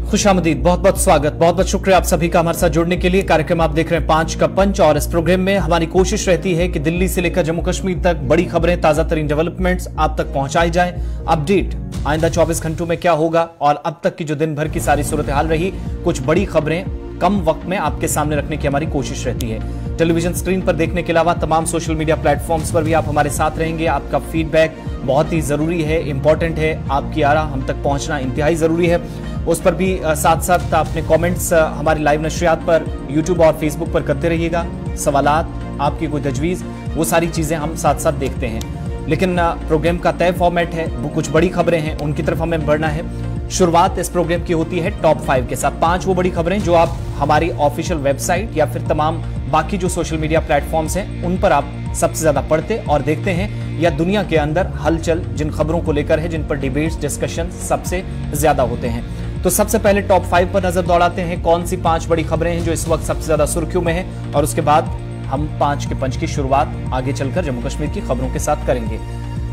खुशामदीद, बहुत बहुत स्वागत, बहुत बहुत शुक्रिया आप सभी का हमारे साथ जुड़ने के लिए। कार्यक्रम आप देख रहे हैं 5 का पंच और इस प्रोग्राम में हमारी कोशिश रहती है कि दिल्ली से लेकर जम्मू कश्मीर तक बड़ी खबरें, ताजा तरीन डेवलपमेंट्स आप तक पहुंचाई जाएं। अपडेट आइंदा 24 घंटों में क्या होगा और अब तक की जो दिन भर की सारी सूरत हाल रही, कुछ बड़ी खबरें कम वक्त में आपके सामने रखने की हमारी कोशिश रहती है। टेलीविजन स्क्रीन पर देखने के अलावा तमाम सोशल मीडिया प्लेटफॉर्म्स पर भी आप हमारे साथ रहेंगे। आपका फीडबैक बहुत ही जरूरी है, इंपॉर्टेंट है। आपकी आरा हम तक पहुंचना इंतहाई जरूरी है। उस पर भी साथ साथ अपने कमेंट्स हमारी लाइव नशरियात पर यूट्यूब और फेसबुक पर करते रहिएगा। सवालात, आपकी कोई तजवीज़, वो सारी चीज़ें हम साथ साथ देखते हैं। लेकिन प्रोग्राम का तय फॉर्मेट है, वो कुछ बड़ी खबरें हैं, उनकी तरफ हमें बढ़ना है। शुरुआत इस प्रोग्राम की होती है टॉप 5 के साथ। 5 वो बड़ी खबरें जो आप हमारी ऑफिशियल वेबसाइट या फिर तमाम बाकी जो सोशल मीडिया प्लेटफॉर्म्स हैं उन पर आप सबसे ज्यादा पढ़ते और देखते हैं, या दुनिया के अंदर हलचल जिन खबरों को लेकर है, जिन पर डिबेट्स, डिस्कशन सबसे ज्यादा होते हैं। तो सबसे पहले टॉप 5 पर नजर दौड़ाते हैं। कौन सी 5 बड़ी खबरें हैं जो इस वक्त सबसे ज्यादा सुर्खियों में है, और उसके बाद हम 5 के पंच की शुरुआत आगे चलकर जम्मू कश्मीर की खबरों के साथ करेंगे।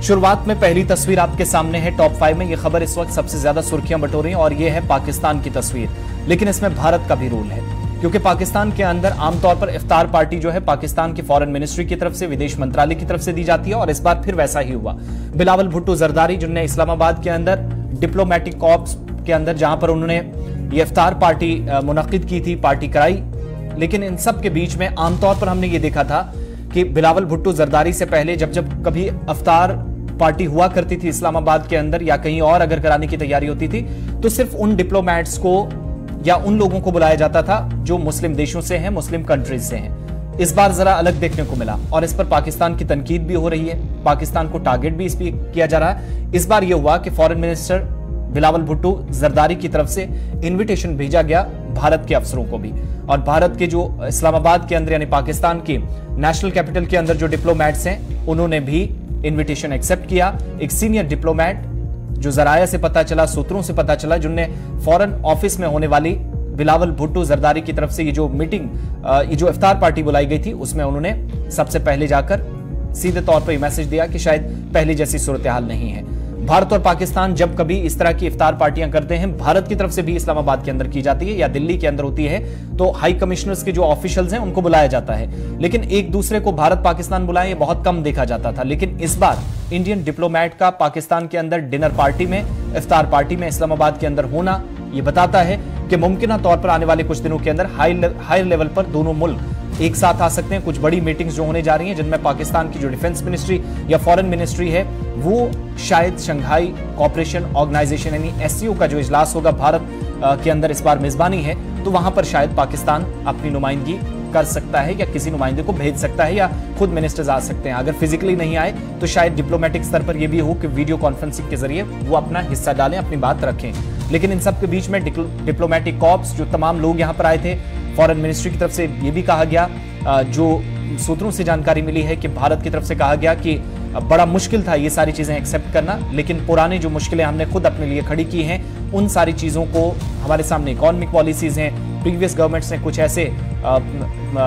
शुरुआत में पहली तस्वीर आपके सामने है टॉप 5 में। यह खबर इस वक्त सबसे ज्यादा सुर्खियां बटोर रही है और यह है पाकिस्तान की तस्वीर। लेकिन इसमें भारत का भी रोल है, क्योंकि पाकिस्तान के अंदर आमतौर पर इफ्तार पार्टी जो है पाकिस्तान की फॉरेन मिनिस्ट्री की तरफ से, विदेश मंत्रालय की तरफ से दी जाती है, और इस बार फिर वैसा ही हुआ। बिलावल भुट्टो जरदारी जिन्होंने इस्लामाबाद के अंदर डिप्लोमेटिक कॉर्प्स के अंदर जहां पर उन्होंने ये इफ्तार पार्टी मुनक्किद की थी, पार्टी कराई, लेकिन इन सब के बीच में आमतौर पर हमने ये देखा था कि बिलावल भुट्टो जरदारी से पहले जब जब कभी इफ्तार पार्टी हुआ करती थी इस्लामाबाद के अंदर या कहीं और अगर कराने की तैयारी होती थी, तो सिर्फ उन डिप्लोमेट्स को या उन लोगों को बुलाया जाता था जो मुस्लिम देशों से हैं, मुस्लिम कंट्रीज से हैं। इस बार जरा अलग देखने को मिला और इस पर पाकिस्तान की तनकीद भी हो रही है, पाकिस्तान को टारगेट भी इस पर किया जा रहा है। इस बार यह हुआ कि फॉरेन मिनिस्टर बिलावल भुट्टो जरदारी की तरफ से इन्विटेशन भेजा गया भारत के अफसरों को भी, और भारत के जो इस्लामाबाद के अंदर यानी पाकिस्तान की नेशनल कैपिटल के अंदर जो डिप्लोमेट्स हैं उन्होंने भी इन्विटेशन एक्सेप्ट किया। एक सीनियर डिप्लोमेट जो जराया से पता चला, सूत्रों से पता चला, जिनने फॉरेन ऑफिस में होने वाली बिलावल भुट्टो जरदारी की तरफ से ये जो मीटिंग, ये जो इफ्तार पार्टी बुलाई गई थी, उसमें उन्होंने सबसे पहले जाकर सीधे तौर पर मैसेज दिया कि शायद पहले जैसी सूरत हाल नहीं है। भारत और पाकिस्तान जब कभी इस तरह की इफ्तार पार्टियां करते हैं, भारत की तरफ से भी इस्लामाबाद के अंदर की जाती है या दिल्ली के अंदर होती है, तो हाई कमिश्नर्स के जो ऑफिशियल्स हैं उनको बुलाया जाता है। लेकिन एक दूसरे को भारत पाकिस्तान बुलाए ये बहुत कम देखा जाता था। लेकिन इस बार इंडियन डिप्लोमेट का पाकिस्तान के अंदर डिनर पार्टी में, इफ्तार पार्टी में इस्लामाबाद के अंदर होना, ये बताता है कि मुमकिन तौर पर आने वाले कुछ दिनों के अंदर हाई लेवल पर दोनों मुल्क एक साथ आ सकते हैं। कुछ बड़ी मीटिंग्स जो होने जा रही हैं, जिनमें पाकिस्तान की जो डिफेंस मिनिस्ट्री या फॉरेन मिनिस्ट्री है, वो शायद शंघाई कोऑपरेशन ऑर्गेनाइजेशन यानी एससीओ का जो इजलास होगा भारत के अंदर इस बार मेजबानी है, तो वहां पर शायद पाकिस्तान अपनी नुमाइंदगी कर सकता है या किसी नुमाइंदे को भेज सकता है या खुद मिनिस्टर्स आ सकते हैं। अगर फिजिकली नहीं आए तो शायद डिप्लोमेटिक स्तर पर यह भी हो कि वीडियो कॉन्फ्रेंसिंग के जरिए वो अपना हिस्सा डालें, अपनी बात रखें। लेकिन इन सब के बीच में डिप्लोमेटिक कॉर्प्स, जो तमाम लोग यहां पर आए थे, फॉरेन मिनिस्ट्री की तरफ से यह भी कहा गया, जो सूत्रों से जानकारी मिली है कि भारत की तरफ से कहा गया कि बड़ा मुश्किल था ये सारी चीजें एक्सेप्ट करना, लेकिन पुरानी जो मुश्किलें हमने खुद अपने लिए खड़ी की हैं, उन सारी चीजों को, हमारे सामने इकोनॉमिक पॉलिसीज हैं, प्रीवियस गवर्नमेंट्स ने कुछ ऐसे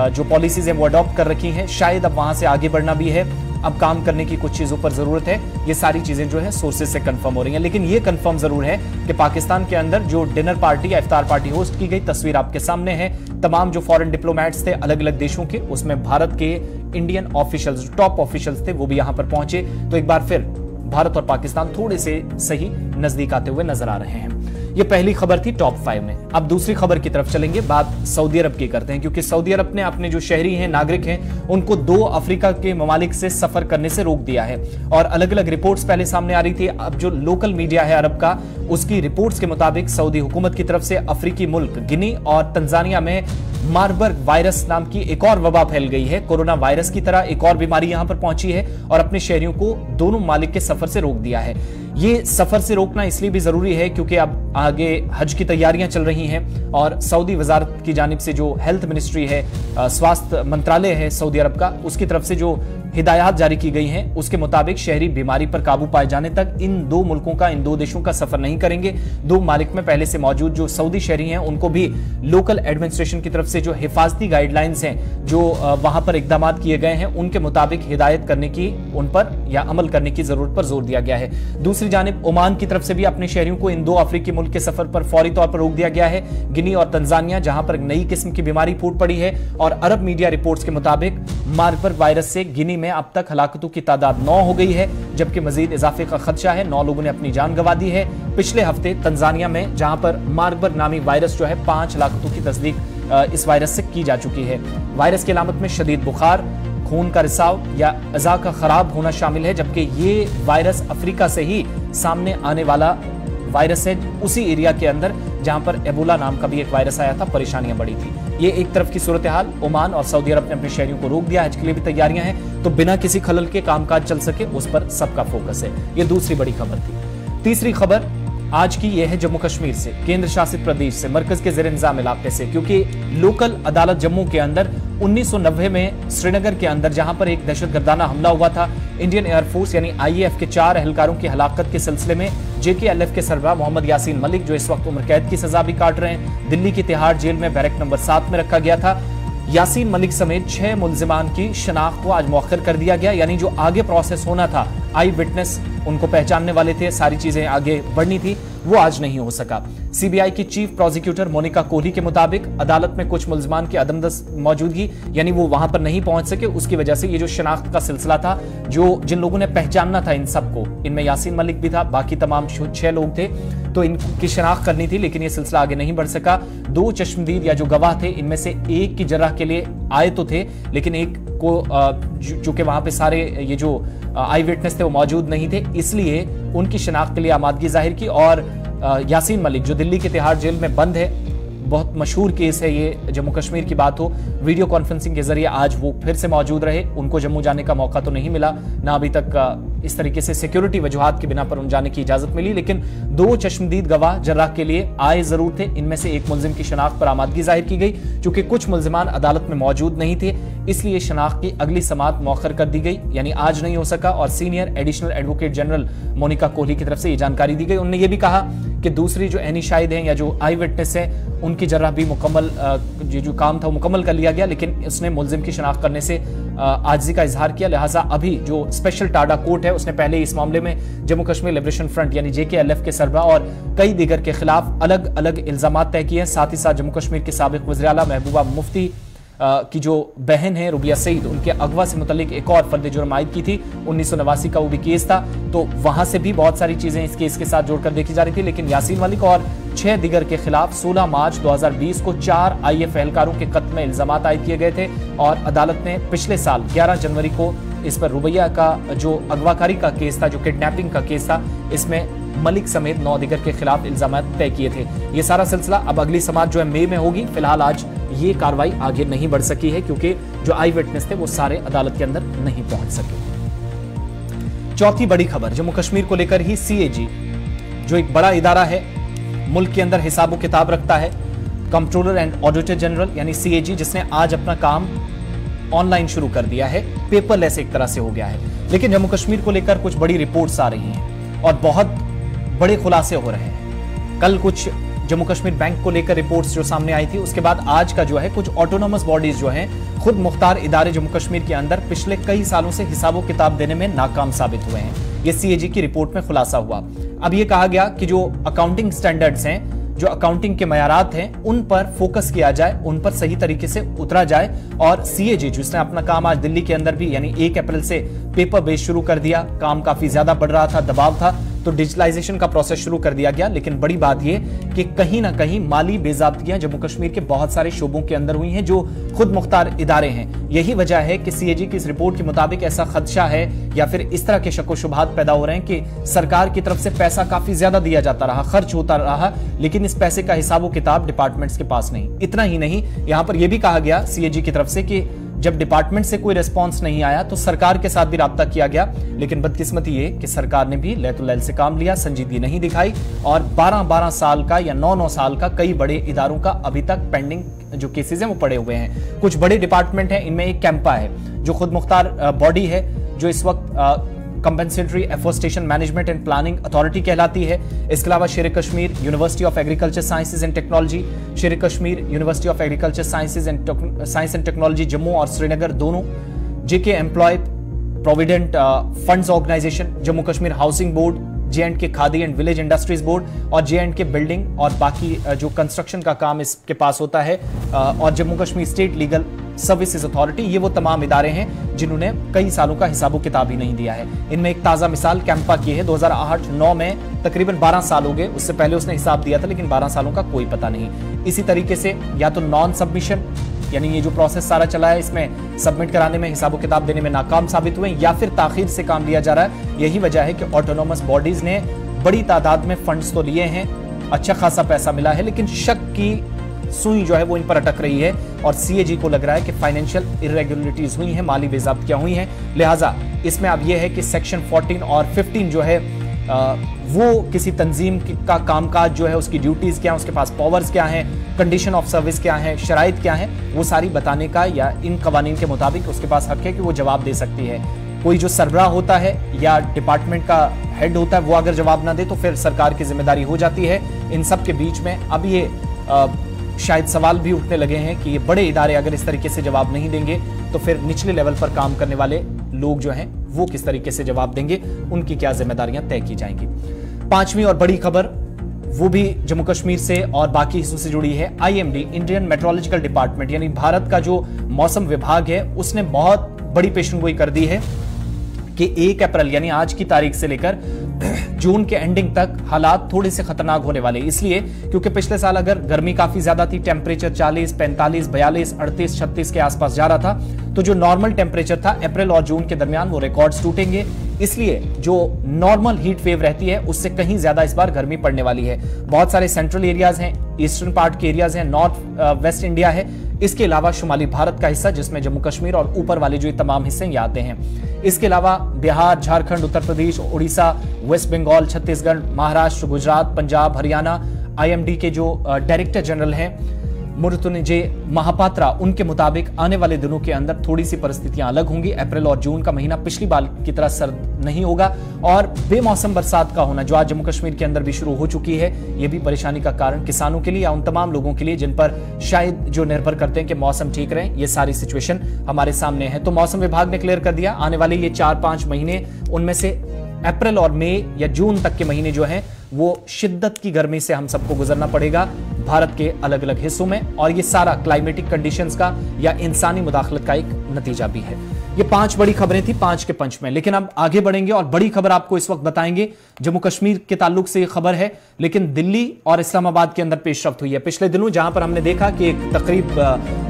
जो पॉलिसीज हैं वो अडॉप्ट कर रखी हैं, शायद अब वहां से आगे बढ़ना भी है, अब काम करने की कुछ चीजों पर जरूरत है। ये सारी चीजें जो है सोर्सेज से कंफर्म हो रही हैं। लेकिन ये कंफर्म जरूर है कि पाकिस्तान के अंदर जो डिनर पार्टी या इफ्तार पार्टी होस्ट की गई, तस्वीर आपके सामने है। तमाम जो फॉरेन डिप्लोमेट्स थे अलग अलग देशों के, उसमें भारत के इंडियन ऑफिशियल्स, टॉप ऑफिशियल्स थे, वो भी यहां पर पहुंचे। तो एक बार फिर भारत और पाकिस्तान थोड़े से सही नजदीक आते हुए नजर आ रहे हैं। ये पहली खबर थी टॉप 5 में। अब दूसरी खबर की तरफ चलेंगे। बात सऊदी अरब की करते हैं, क्योंकि सऊदी अरब ने अपने जो शहरी हैं, नागरिक हैं, उनको 2 अफ्रीका के ममालिक से सफर करने से रोक दिया है। और अलग अलग रिपोर्ट्स पहले सामने आ रही थी। अब जो लोकल मीडिया है अरब का, उसकी रिपोर्ट्स के मुताबिक सऊदी हुकूमत की तरफ से अफ्रीकी मुल्क गिनी और तंजानिया में मारबर्ग वायरस नाम की एक और वबा फैल गई है। कोरोना वायरस की तरह एक और बीमारी यहां पर पहुंची है और अपने शहरियों को दोनों मालिक के सफर से रोक दिया है। ये सफर से रोकना इसलिए भी जरूरी है क्योंकि अब आगे हज की तैयारियां चल रही हैं और सऊदी वजारत की जानिब से जो हेल्थ मिनिस्ट्री है, स्वास्थ्य मंत्रालय है सऊदी अरब का, उसकी तरफ से जो हिदायत जारी की गई हैं, उसके मुताबिक शहरी बीमारी पर काबू पाए जाने तक इन 2 मुल्कों का, इन 2 देशों का सफर नहीं करेंगे। 2 मालिक में पहले से मौजूद जो सऊदी शहरी हैं, उनको भी लोकल एडमिनिस्ट्रेशन की तरफ से से जो हिफाजती गाइडलाइंस हैं, जो वहां पर इकदाम किए गए हैं, उनके मुताबिक हिदायत करने की, उन पर या अमल करने की जरूरत पर जोर दिया गया है। दूसरी जानिब ओमान की तरफ से भी अपने शहरियों को इन 2 अफ्रीकी मुल्क के सफर पर फौरी तौर पर रोक दिया गया है। गिनी और तंजानिया, जहां पर एक नई किस्म की बीमारी फूट पड़ी है, और अरब मीडिया रिपोर्ट्स के मुताबिक मार्बर्ग वायरस से गिनी में अब तक हलाकतों की तादाद 9 हो गई है, जबकि मजीद इजाफे का खदशा है। 9 लोगों ने अपनी जान गंवा दी है। पिछले हफ्ते तंजानिया में, जहां पर मार्बर्ग नामी वायरस जो है, 5 हलाकतों की तस्दीक इस वायरस से की जा चुकी है। वायरस की अलामत में शदीद बुखार, खून का रिसाव या अज़ा का खराब होना शामिल है, जबकि ये वायरस अफ्रीका से ही सामने आने वाला वायरस है, उसी एरिया के अंदर जहां पर एबोला नाम का भी एक वायरस आया था, परेशानियां बढ़ी थी। ये एक तरफ की सूरत हाल। ओमान और सऊदी अरब ने अपने शहरियों को रोक दिया, हज के लिए भी तैयारियां हैं, तो बिना किसी खलल के कामकाज चल सके उस पर सबका फोकस है। ये दूसरी बड़ी खबर थी। तीसरी खबर आज की यह है जम्मू कश्मीर से, केंद्र शासित प्रदेश से, मरकज के ज़ेर इंतजाम इलाके से, क्योंकि लोकल अदालत जम्मू के अंदर 1990 में श्रीनगर के अंदर जहां पर एक दहशतगर्दाना हमला हुआ था, इंडियन एयरफोर्स यानी IAF के 4 एहलकारों की हलाकत के सिलसिले में JKLF के सरबराह मोहम्मद यासीन मलिक, जो इस वक्त उम्र कैद की सजा भी काट रहे हैं, दिल्ली की तिहाड़ जेल में बैरक नंबर 7 में रखा गया था। यासीन मलिक समेत 6 मुल्जिमान की शनाख्त को आज मौखर कर दिया गया, यानी जो आगे प्रोसेस होना था, आई विटनेस उनको पहचानने वाले थे, सारी चीजें आगे बढ़नी थी, वो आज नहीं हो सका। CBI की चीफ प्रोसिक्यूटर मोनिका कोहली के मुताबिक अदालत में कुछ मुल्जिमान की अदमदस्त मौजूदगी, यानी वो वहां पर नहीं पहुंच सके, उसकी वजह से ये जो शनाख्त का सिलसिला था, जो जिन लोगों ने पहचानना था इन सबको, इनमें यासीन मलिक भी था, बाकी तमाम 6 लोग थे, तो इनकी शनाख्त करनी थी, लेकिन ये सिलसिला आगे नहीं बढ़ सका। 2 चश्मदीद या जो गवाह थे, इनमें से एक की जर्राह के लिए आए तो थे, लेकिन एक को चूंकि वहां पे सारे ये जो आई विटनेस थे वो मौजूद नहीं थे, इसलिए उनकी शनाख्त के लिए आमादगी जाहिर की। और यासीन मलिक जो दिल्ली के तिहाड़ जेल में बंद है, बहुत मशहूर केस है ये, जम्मू कश्मीर की बात हो, वीडियो कॉन्फ्रेंसिंग के जरिए आज वो फिर से मौजूद रहे। उनको जम्मू जाने का मौका तो नहीं मिला, ना अभी तक इस तरीके से सिक्योरिटी वजूहात की बिना पर उन जाने की इजाजत मिली, लेकिन 2 चश्मदीद गवाह जर्राह के लिए आए जरूर थे। इनमें से एक मुल्जिम की शनाख्त पर आमादगी जाहिर की गई। चूंकि कुछ मुल्जिमान अदालत में मौजूद नहीं थे, इसलिए शनाख्त की अगली समाअत मौखर कर दी गई, यानी आज नहीं हो सका। और senior additional advocate general Monika Kohli की तरफ से यह जानकारी दी गई। उन्होंने ये भी कहा कि दूसरी जो ऐनी शाहिद हैं या जो आई विटनेस हैं, उनकी जर्राह भी मुकम्मल, जो काम था वो मुकम्मल कर लिया गया, लेकिन उसने मुल्जिम की शनाख्त करने से आजिज़ी का इजहार किया। लिहाजा अभी जो स्पेशल टाडा कोर्ट है, उसने पहले इस मामले में जम्मू कश्मीर लिबरेशन फ्रंट यानी JKLF के सरबराह और कई दीगर के खिलाफ अलग अलग इल्जामात तय किए हैं। साथ ही साथ जम्मू कश्मीर के साबिक वज़ीर आला महबूबा मुफ्ती की जो बहन है रुबिया सईद, उनके अगवा से मुतल्लिक एक और फर्द जुर्म आयद की थी। 1989 का वो भी केस था, तो वहां से भी बहुत सारी चीजें इस केस के साथ जोड़कर देखी जा रही थी। लेकिन यासीन मलिक और 6 दिगर के खिलाफ 16 मार्च 2020 को 4 IAF एहलकारों के कत्ल में इल्जामात आयद किए गए थे, और अदालत ने पिछले साल 11 जनवरी को इस पर रुबैया का जो अगवाकारी का केस था, जो किडनैपिंग का केस था, इसमें मलिक समेत 9 दिगर के खिलाफ इल्जामात तय किए थे। ये सारा सिलसिला अब अगली समाअत जो है मई में होगी। फिलहाल आज ये कार्रवाई आगे नहीं बढ़ सकी है, क्योंकि जो आई विटनेस थे वो सारे अदालत के अंदर नहीं पहुंच सके। चौथी बड़ी खबर जम्मू कश्मीर को लेकर ही CAG, जो एक बड़ा इदारा है, मुल्क के अंदर हिसाब किताब रखता है, कंट्रोलर एंड ऑडिटर जनरल यानी CAG, जिसने आज अपना काम ऑनलाइन शुरू कर दिया है, पेपरलेस एक तरह से हो गया है। लेकिन जम्मू कश्मीर को लेकर कुछ बड़ी रिपोर्ट्स आ रही हैं और बहुत बड़े खुलासे हो रहे हैं। कल कुछ जम्मू कश्मीर बैंक को लेकर रिपोर्ट्स जो सामने आई थी, उसके बाद आज का जो है कुछ ऑटोनोमस बॉडीज जो हैं, खुद मुख्तार इदारे जम्मू कश्मीर के अंदर पिछले कई सालों से हिसाबो किताब देने में नाकाम साबित हुए हैं। ये CAG की रिपोर्ट में खुलासा हुआ। अब ये कहा गया कि जो अकाउंटिंग स्टैंडर्ड्स हैं, जो अकाउंटिंग के मयारात हैं, उन पर फोकस किया जाए, उन पर सही तरीके से उतरा जाए। और CAG जिसने अपना काम आज दिल्ली के अंदर भी यानी 1 अप्रैल से पेपर बेस शुरू कर दिया, काम काफी ज्यादा बढ़ रहा था, दबाव था, तो डिजिटलाइजेशन का प्रोसेस शुरू कर दिया गया। लेकिन बड़ी बात यह कि कहीं ना कहीं माली बेज़ाब्तियां जम्मू कश्मीर के बहुत सारे शोबों के अंदर हुई हैं, जो खुद मुख्तार इदारे हैं। यही वजह है कि CAG की इस रिपोर्ट के मुताबिक ऐसा खदशा है या फिर इस तरह के शक व शुबहात पैदा हो रहे हैं कि सरकार की तरफ से पैसा काफी ज्यादा दिया जाता रहा, खर्च होता रहा, लेकिन इस पैसे का हिसाब किताब डिपार्टमेंट्स के पास नहीं। इतना ही नहीं, यहां पर यह भी कहा गया CAG की तरफ से कि जब डिपार्टमेंट से कोई रिस्पांस नहीं आया तो सरकार के साथ भी राब्ता किया गया, लेकिन बदकिस्मती ये कि सरकार ने भी लैतुलैल से काम लिया, संजीदगी नहीं दिखाई, और 12-12 साल का या 9-9 साल का कई बड़े इदारों का अभी तक पेंडिंग जो केसेस हैं वो पड़े हुए हैं। कुछ बड़े डिपार्टमेंट हैं, इनमें एक कैंपा है जो खुद मुख्तार बॉडी है, जो इस वक्त compensatory afforestation management and planning authority कहलाती है। इसके अलावा Sher Kashmir university of agriculture sciences and technology, Sher Kashmir university of agriculture science and technology Jammu और श्रीनगर दोनों, JK employees provident funds organisation, Jammu Kashmir housing board, J&K khadi and village industries board और J&K बिल्डिंग और बाकी जो कंस्ट्रक्शन का काम इसके पास होता है, और Jammu Kashmir state legal services authority, ये वो तमाम इदारे हैं जिन्होंने कई सालों का हिसाबो किताब ही नहीं दिया है। इनमें एक ताजा मिसाल कैंपा की है। 2008-9 में तकरीबन 12 साल हो गए, उससे पहले उसने हिसाब दिया था लेकिन 12 सालों का कोई पता नहीं। इसी तरीके से या तो नॉन सबमिशन, यानी ये जो प्रोसेस सारा चला है इसमें सबमिट कराने में, हिसाबो किताब देने में नाकाम साबित हुए, या फिर ताखीर से काम लिया जा रहा है। यही वजह है कि ऑटोनोमस बॉडीज ने बड़ी तादाद में फंड्स तो लिए हैं, अच्छा खासा पैसा मिला है, लेकिन शक की सुई जो है वो इन पर अटक रही है और सीएजी को लग रहा है कि फाइनेंशियल इरेगुलरिटीज हुई हैं, माली बेज़ाब्तियां हुई हैं। लिहाजा इसमें अब यह है कि सेक्शन 14 और 15 जो है वो किसी तंजीम का कामकाज जो है, उसकी ड्यूटीज क्या है, उसके पास पावर्स क्या हैं, कंडीशन ऑफ सर्विस क्या है, शराइत क्या है, वो सारी बताने का या इन कवानीन के मुताबिक उसके पास हक है कि वो जवाब दे सकती है। कोई जो सरबराह होता है या डिपार्टमेंट का हेड होता है वो अगर जवाब ना दे तो फिर सरकार की जिम्मेदारी हो जाती है। इन सब के बीच में अब ये शायद सवाल भी उठने लगे हैं कि ये बड़े इदारे अगर इस तरीके से जवाब नहीं देंगे तो फिर निचले लेवल पर काम करने वाले लोग जो हैं वो किस तरीके से जवाब देंगे, उनकी क्या जिम्मेदारियां तय की जाएंगी। पांचवी और बड़ी खबर वो भी जम्मू कश्मीर से और बाकी हिस्सों से जुड़ी है। IMD इंडियन मेट्रोलॉजिकल डिपार्टमेंट यानी भारत का जो मौसम विभाग है उसने बहुत बड़ी पेशेनगोई कर दी है कि 1 अप्रैल यानी आज की तारीख से लेकर जून के एंडिंग तक हालात थोड़े से खतरनाक होने वाले, इसलिए क्योंकि पिछले साल अगर गर्मी काफी ज्यादा थी, टेम्परेचर 40, 45, 42, 38, 36 के आसपास जा रहा था, तो जो नॉर्मल टेम्परेचर था अप्रैल और जून के दरमियान वो रिकॉर्ड्स टूटेंगे। इसलिए जो नॉर्मल हीट वेव रहती है उससे कहीं ज्यादा इस बार गर्मी पड़ने वाली है। बहुत सारे सेंट्रल एरियाज हैं, ईस्टर्न पार्ट के एरियाज हैं, नॉर्थ वेस्ट इंडिया है, इसके अलावा शुमाली भारत का हिस्सा जिसमें जम्मू कश्मीर और ऊपर वाले जो तमाम हिस्से ये आते हैं। इसके अलावा बिहार, झारखंड, उत्तर प्रदेश, उड़ीसा, वेस्ट बंगाल, छत्तीसगढ़, महाराष्ट्र, गुजरात, पंजाब, हरियाणा, IMD के जो डायरेक्टर जनरल हैं मुरुतुंजय महापात्रा, उनके मुताबिक आने वाले दिनों के अंदर थोड़ी सी परिस्थितियां अलग होंगी। अप्रैल और जून का महीना पिछली बार की तरह सर्द नहीं होगा और बेमौसम बरसात का होना जो आज जम्मू कश्मीर के अंदर भी शुरू हो चुकी है, यह भी परेशानी का कारण किसानों के लिए या उन तमाम लोगों के लिए जिन पर शायद जो निर्भर करते हैं कि मौसम ठीक रहे। ये सारी सिचुएशन हमारे सामने है। तो मौसम विभाग ने क्लियर कर दिया आने वाले ये 4-5 महीने, उनमें से अप्रैल और मई या जून तक के महीने जो हैं वो शिद्दत की गर्मी से हम सबको गुजरना पड़ेगा भारत के अलग अलग हिस्सों में, और ये सारा क्लाइमेटिक कंडीशंस का या इंसानी मुदाखलत का एक नतीजा भी है। ये 5 बड़ी खबरें थी 5 के पंच में, लेकिन अब आगे बढ़ेंगे और बड़ी खबर आपको इस वक्त बताएंगे। जम्मू कश्मीर के ताल्लुक से ये खबर है, लेकिन दिल्ली और इस्लामाबाद के अंदर पेशरफ्त हुई है पिछले दिनों, जहां पर हमने देखा कि एक तकरीब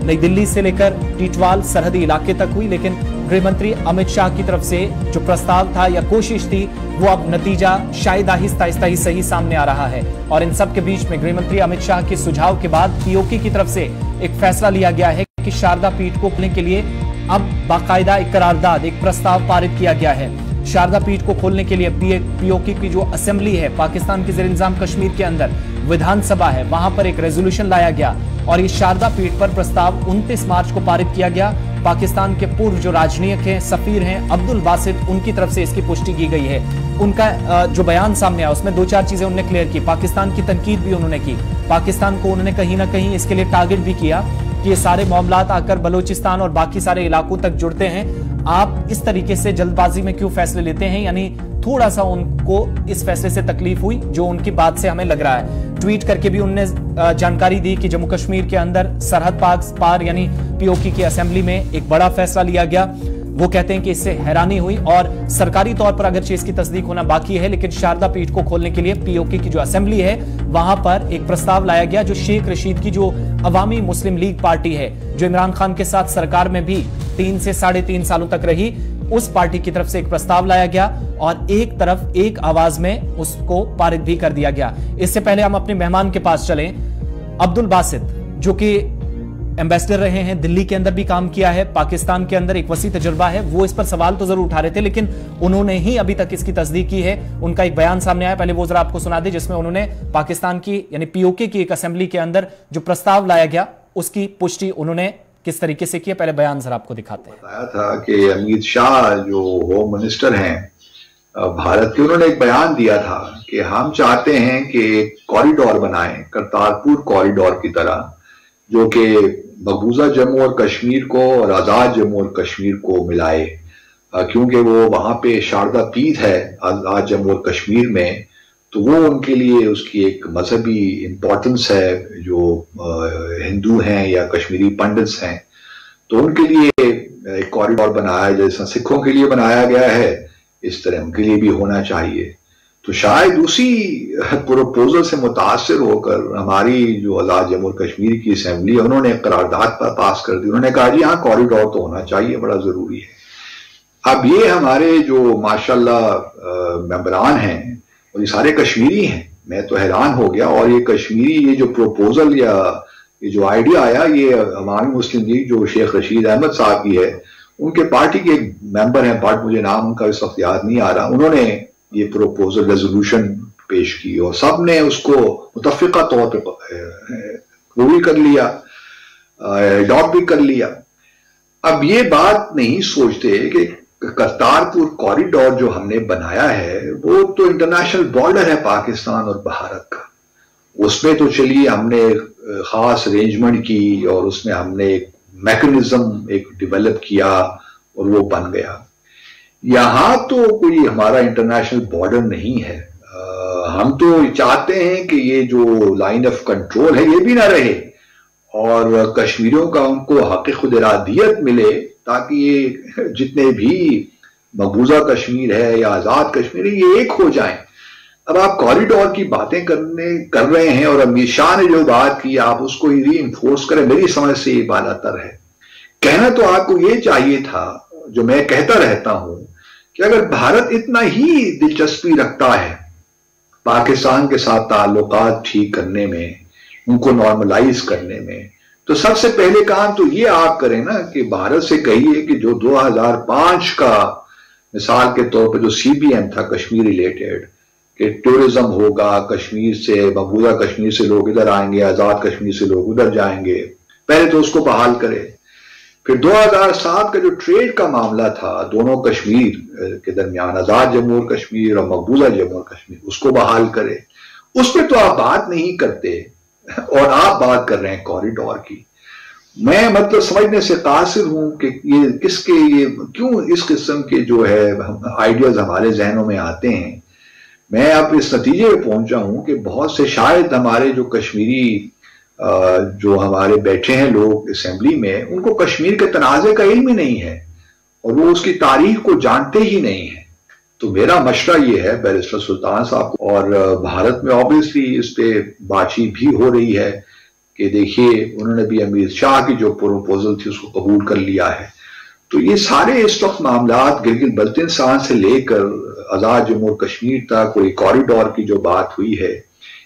नई दिल्ली से लेकर टीटवाल सरहदी इलाके तक हुई, लेकिन गृह मंत्री अमित शाह की तरफ से जो प्रस्ताव था या कोशिश थी वो अब नतीजा शायद आहिस्ता आहिस्ता ही सही सामने आ रहा है। और इन सब के बीच में गृह मंत्री अमित शाह के सुझाव के बाद POK की तरफ से एक फैसला लिया गया है कि शारदा पीठ को खोलने के लिए अब बाकायदा एक करारदाद, एक प्रस्ताव पारित किया गया है। शारदा पीठ को खोलने के लिए POK की जो असेंबली है पाकिस्तान के ज़ेर-ए-इंतज़ाम कश्मीर के अंदर, विधानसभा है, वहां पर एक रेजोल्यूशन लाया गया और ये शारदा पीठ पर प्रस्ताव 29 मार्च को पारित किया गया। पाकिस्तान के पूर्व जो राजनयिक हैं, सफीर हैं अब्दुल बासित, उनकी तरफ से इसकी पुष्टि की गई है। उनका जो बयान सामने आया उसमें 2-4 चीजें उन्होंने क्लियर की। पाकिस्तान की तनकीद भी उन्होंने की, पाकिस्तान को उन्होंने कहीं ना कहीं इसके लिए टारगेट भी किया कि ये सारे मामलात आकर बलोचिस्तान और बाकी सारे इलाकों तक जुड़ते हैं, आप इस तरीके से जल्दबाजी में क्यों फैसले लेते हैं। यानी थोड़ा सा उनको इस फैसले से तकलीफ हुई जो उनकी बात से हमें लग रहा है। ट्वीट करके भी उन्होंने जानकारी दी कि जम्मू कश्मीर के अंदर सरहद पार यानी POK की असेंबली में एक बड़ा फैसला लिया गया। वो कहते हैं कि इससे हैरानी हुई और सरकारी तौर पर अगरचे इसकी तस्दीक होना बाकी है, लेकिन शारदा पीठ को खोलने के लिए POK की जो असेंबली है वहां पर एक प्रस्ताव लाया गया जो शेख रशीद की जो अवामी मुस्लिम लीग पार्टी है, जो इमरान खान के साथ सरकार में भी 3 से 3.5 सालों तक रही, उस पार्टी की तरफ से एक प्रस्ताव लाया गया और एक तरफ एक आवाज में उसको पारित भी कर दिया गया। इससे पहले हम अपने मेहमान के पास चलें। अब्दुल बासित जो कि एम्बेसडर रहे हैं, दिल्ली के अंदर भी काम किया है, पाकिस्तान के अंदर एक वसी तजुर्बा है, वो इस पर सवाल तो जरूर उठा रहे थे लेकिन उन्होंने ही अभी तक इसकी तस्दीक की है। उनका एक बयान सामने आया, पहले वो जरा आपको सुना दे, जिसमें उन्होंने पाकिस्तान की यानी POK की एक असेंबली के अंदर जो प्रस्ताव लाया गया उसकी पुष्टि उन्होंने किस तरीके से किया। पहले बयान जरा आपको दिखाते हैं। बताया था कि अमित शाह जो होम मिनिस्टर हैं भारत के, उन्होंने एक बयान दिया था कि हम चाहते हैं कि कॉरिडोर बनाएं, करतारपुर कॉरिडोर की तरह, जो कि मकबूजा जम्मू और कश्मीर को और आज़ाद जम्मू और कश्मीर को मिलाए, क्योंकि वो वहां पे शारदा पीर है आज़ाद जम्मू और कश्मीर में, तो वो उनके लिए उसकी एक मजहबी इम्पोर्टेंस है। जो हिंदू हैं या कश्मीरी पंडित्स हैं, तो उनके लिए एक कॉरिडोर बनाया, जैसा सिखों के लिए बनाया गया है, इस तरह उनके लिए भी होना चाहिए। तो शायद उसी प्रोपोजल से मुतासर होकर हमारी जो आज़ाद जम्मू और कश्मीर की असेंबली है, उन्होंने एक करारदाद पर पास कर दी। उन्होंने कहा जी हाँ, कॉरिडोर तो होना चाहिए, बड़ा जरूरी है। अब ये हमारे जो माशाल्लाह मेंबरान हैं, और ये सारे कश्मीरी हैं, मैं तो हैरान हो गया। और ये कश्मीरी, ये जो प्रोपोजल या ये जो आइडिया आया, ये अवामी मुस्लिम लीग जो शेख रशीद अहमद साहब की है, उनके पार्टी के एक मेंबर हैं, बट मुझे नाम उनका इस वक्त याद नहीं आ रहा, उन्होंने ये प्रोपोजल रेजोल्यूशन पेश की और सब ने उसको मुतफिका तौर पर वो भी कर लिया, अडॉप्ट भी कर लिया। अब ये बात नहीं सोचते कि करतारपुर कॉरिडोर जो हमने बनाया है, वो तो इंटरनेशनल बॉर्डर है पाकिस्तान और भारत का। उसमें तो चलिए हमने खास अरेंजमेंट की और उसमें हमने एक मैकेनिज्म एक डेवलप किया और वो बन गया। यहां तो कोई हमारा इंटरनेशनल बॉर्डर नहीं है। हम तो चाहते हैं कि ये जो लाइन ऑफ कंट्रोल है ये भी ना रहे और कश्मीरियों का उनको हक खुद इरादियत मिले, ताकि ये जितने भी मकबूजा कश्मीर है या आजाद कश्मीर है, ये एक हो जाएं। अब आप कॉरिडोर की बातें कर रहे हैं और अमित शाह ने जो बात की आप उसको ही री इन्फोर्स करें, मेरी समझ से ये बालातर है। कहना तो आपको ये चाहिए था, जो मैं कहता रहता हूं, कि अगर भारत इतना ही दिलचस्पी रखता है पाकिस्तान के साथ ताल्लुकात ठीक करने में, उनको नॉर्मलाइज करने में, तो सबसे पहले काम तो ये आप करें ना कि भारत से कहिए कि जो 2005 का मिसाल के तौर पर जो CBM था कश्मीर रिलेटेड, कि टूरिज्म होगा, कश्मीर से मकबूजा कश्मीर से लोग इधर आएंगे, आजाद कश्मीर से लोग उधर जाएंगे, पहले तो उसको बहाल करे। फिर 2007 का जो ट्रेड का मामला था दोनों कश्मीर के दरमियान, आजाद जम्मू और कश्मीर और मकबूजा जम्मू और कश्मीर, उसको बहाल करे। उसमें तो आप बात नहीं करते और आप बात कर रहे हैं कॉरिडोर की। मैं मतलब समझने से कासिर हूं कि ये किसके, ये क्यों इस किस्म के जो है आइडियाज हमारे जहनों में आते हैं। मैं अब इस नतीजे पे पहुंचा हूं कि बहुत से शायद हमारे जो कश्मीरी जो हमारे बैठे हैं लोग असेंबली में, उनको कश्मीर के तनाज़े का इल्म ही नहीं है और वो उसकी तारीख को जानते ही नहीं है। तो मेरा मशवरा ये है बैरिस्टर सुल्तान साहब को, और भारत में ऑब्वियसली इस पे बातचीत भी हो रही है कि देखिए उन्होंने भी अमित शाह की जो प्रोपोजल थी उसको कबूल कर लिया है। तो ये सारे इस वक्त मामलात गिलगित बल्तिस्तान से लेकर आजाद जम्मू और कश्मीर तक कोई कॉरिडोर की जो बात हुई है,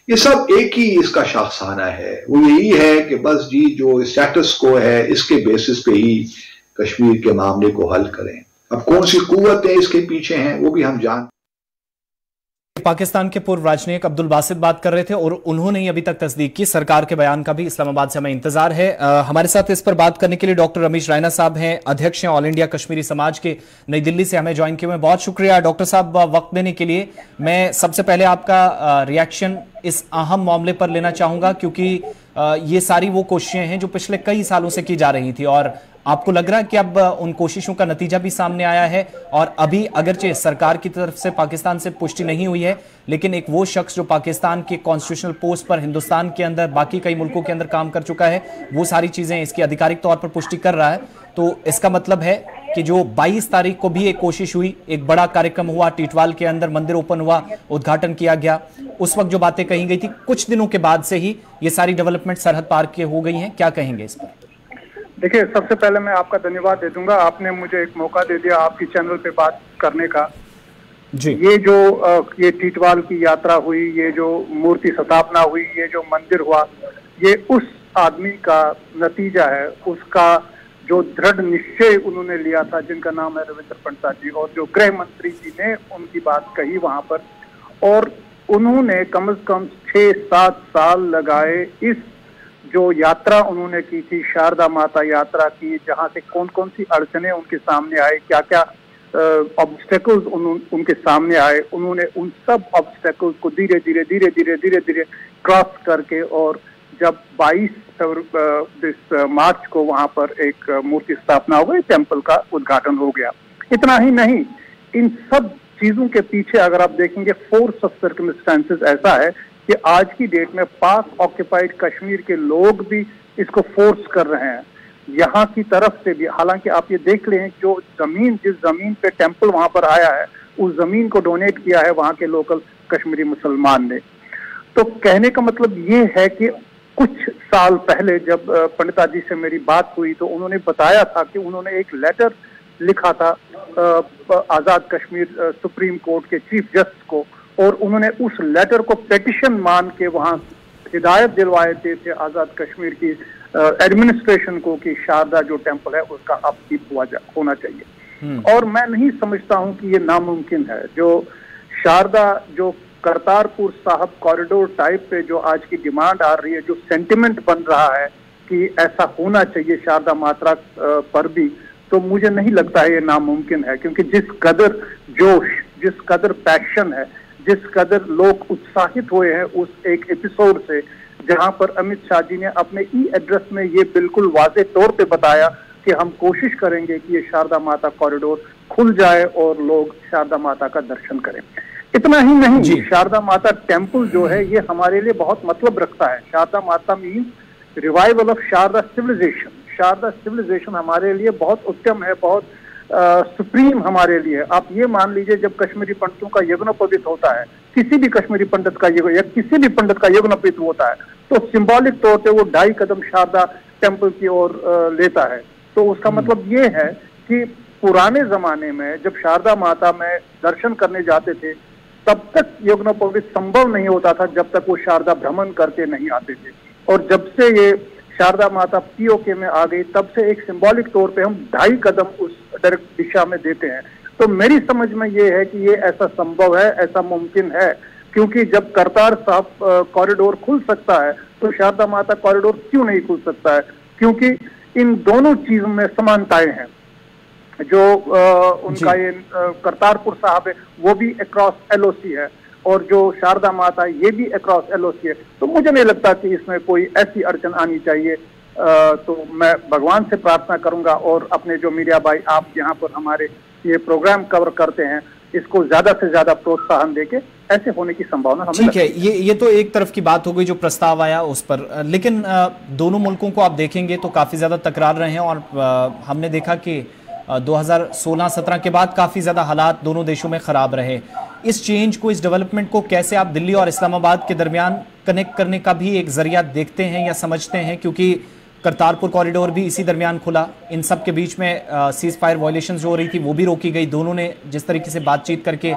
ये सब एक ही इसका शाखसाना है। वो यही है कि बस जी जो स्टेटस को है इसके बेसिस पे ही कश्मीर के मामले को हल करें। अब कौन सी कुव्वतें इसके पीछे हैं वो भी हम जानते। पाकिस्तान के पूर्व राजनयिक अब्दुल बासित बात कर रहे थे और उन्होंने ही अभी तक तस्दीक की। सरकार के बयान का भी इस्लामाबाद से हमें इंतजार है। हमारे साथ इस पर बात करने के लिए डॉक्टर रमेश रैना साहब हैं, अध्यक्ष हैं ऑल इंडिया कश्मीरी समाज के, नई दिल्ली से हमें ज्वाइन किए हुए। बहुत शुक्रिया डॉक्टर साहब वक्त देने के लिए। मैं सबसे पहले आपका रिएक्शन इस अहम मामले पर लेना चाहूंगा, क्योंकि ये सारी वो कोशिशें हैं जो पिछले कई सालों से की जा रही थी और आपको लग रहा है कि अब उन कोशिशों का नतीजा भी सामने आया है। और अभी अगरचे सरकार की तरफ से पाकिस्तान से पुष्टि नहीं हुई है, लेकिन एक वो शख्स जो पाकिस्तान के कॉन्स्टिट्यूशनल पोस्ट पर हिंदुस्तान के अंदर बाकी कई मुल्कों के अंदर काम कर चुका है, वो सारी चीजें इसकी आधिकारिक तौर पर पुष्टि कर रहा है। तो इसका मतलब है कि जो 22 तारीख को भी एक कोशिश हुई, एक बड़ा कार्यक्रम हुआ, टीटवाल के अंदर मंदिर ओपन हुआ, उद्घाटन किया गया, उस वक्त जो बातें कही गई थी, कुछ दिनों के बाद से ही ये सारी डेवलपमेंट सरहद पार के हो गई हैं। क्या कहेंगे इस पर? देखिए, सबसे पहले मैं आपका धन्यवाद दे दूंगा, आपने मुझे एक मौका दे दिया आपकी चैनल पे बात करने का जी। ये जो ये टीटवाल की यात्रा हुई, ये जो मूर्ति स्थापना हुई, ये जो मंदिर हुआ, ये उस आदमी का नतीजा है, उसका जो दृढ़ निश्चय उन्होंने लिया था, जिनका नाम है रविंद्र पंडित जी, और जो गृह मंत्री जी ने उनकी बात कही वहां पर, और उन्होंने कम से कम 6-7 साल लगाए इस जो यात्रा उन्होंने की थी, शारदा माता यात्रा की, जहां से कौन कौन सी अड़चने उनके सामने आए, क्या क्या ऑब्स्टेकल्स उनके सामने आए, उन्होंने उन सब ऑब्स्टेकल्स को धीरे धीरे क्रॉस करके, और जब 22 मार्च को वहां पर एक मूर्ति स्थापना हो गई, टेम्पल का उद्घाटन हो गया। इतना ही नहीं, इन सब चीजों के पीछे अगर आप देखेंगे फोर्स ऑफ सर्कमस्टेंसेस ऐसा है कि आज की डेट में पाक ऑक्यूपाइड कश्मीर के लोग भी इसको फोर्स कर रहे हैं यहाँ की तरफ से भी। हालांकि आप ये देख लें, जो जमीन, जिस जमीन पे टेम्पल वहां पर आया है, उस जमीन को डोनेट किया है वहां के लोकल कश्मीरी मुसलमान ने। तो कहने का मतलब ये है कि कुछ साल पहले जब पंडिता जी से मेरी बात हुई तो उन्होंने बताया था कि उन्होंने एक लेटर लिखा था आजाद कश्मीर सुप्रीम कोर्ट के चीफ जस्टिस को, और उन्होंने उस लेटर को पेटिशन मान के वहां हिदायत दिलवाए थे आजाद कश्मीर की एडमिनिस्ट्रेशन को कि शारदा जो टेम्पल है उसका अपकीप होना चाहिए। और मैं नहीं समझता हूं कि ये नामुमकिन है। जो शारदा, जो करतारपुर साहब कॉरिडोर टाइप पे जो आज की डिमांड आ रही है, जो सेंटिमेंट बन रहा है कि ऐसा होना चाहिए शारदा माता पर भी, तो मुझे नहीं लगता है ये नामुमकिन है। क्योंकि जिस कदर जोश, जिस कदर पैशन है, जिस कदर लोग उत्साहित हुए हैं उस एक एपिसोड से, जहां पर अमित शाह जी ने अपने एड्रेस में ये बिल्कुल वाज़े तौर पे बताया कि हम कोशिश करेंगे कि ये शारदा माता कॉरिडोर खुल जाए और लोग शारदा माता का दर्शन करें। इतना ही नहीं, शारदा माता टेम्पल जो है ये हमारे लिए बहुत मतलब रखता है। Sharada Mata means revival of Sharada civilisation. Sharada civilisation हमारे लिए बहुत उत्तम है, बहुत सुप्रीम हमारे लिए। आप ये मान लीजिए, जब कश्मीरी पंडितों का यज्ञोपवीत होता है, किसी भी कश्मीरी पंडित का या किसी भी पंडित का यज्ञोपवीत होता है, तो सिंबॉलिक तौर पे वो 2.5 कदम शारदा टेम्पल की ओर लेता है। तो उसका मतलब ये है कि पुराने जमाने में जब शारदा माता में दर्शन करने जाते थे, तब तक यज्ञोपवीत संभव नहीं होता था जब तक वो शारदा भ्रमण करके नहीं आते थे। और जब से ये शारदा माता पीओके में आ गई, तब से एक सिंबॉलिक तौर पे हम 2.5 कदम उस डायरेक्ट दिशा में देते हैं। तो मेरी समझ में ये है कि ये ऐसा संभव है, ऐसा मुमकिन है, क्योंकि जब करतार साहब कॉरिडोर खुल सकता है तो शारदा माता कॉरिडोर क्यों नहीं खुल सकता है? क्योंकि इन दोनों चीजों में समानताएं हैं। जो उनका ये करतारपुर साहब है वो भी अक्रॉस एलओसी है, और जो शारदा माता ये भी अक्रॉस एलओसी है। तो मुझे नहीं लगता कि इसमें कोई ऐसी अड़चन आनी चाहिए। तो मैं भगवान से प्रार्थना करूंगा, और अपने जो मीडिया भाई आप यहाँ पर हमारे ये प्रोग्राम कवर करते हैं, इसको ज्यादा से ज्यादा प्रोत्साहन देके ऐसे होने की संभावना हमें। ठीक है, ये तो एक तरफ की बात हो गई जो प्रस्ताव आया उस पर, लेकिन दोनों मुल्कों को आप देखेंगे तो काफी ज्यादा तकरार रहे हैं। और हमने देखा कि 2016-17 के बाद काफी ज्यादा हालात दोनों देशों में खराब रहे। इस चेंज को, इस डेवलपमेंट को कैसे आप दिल्ली और इस्लामाबाद के दरमियान कनेक्ट करने का भी एक जरिया देखते हैं या समझते हैं? क्योंकि करतारपुर कॉरिडोर भी इसी दरमियान खुला, इन सब के बीच में सीज फायर वायलेशन जो हो रही थी वो भी रोकी गई। दोनों ने जिस तरीके से बातचीत करके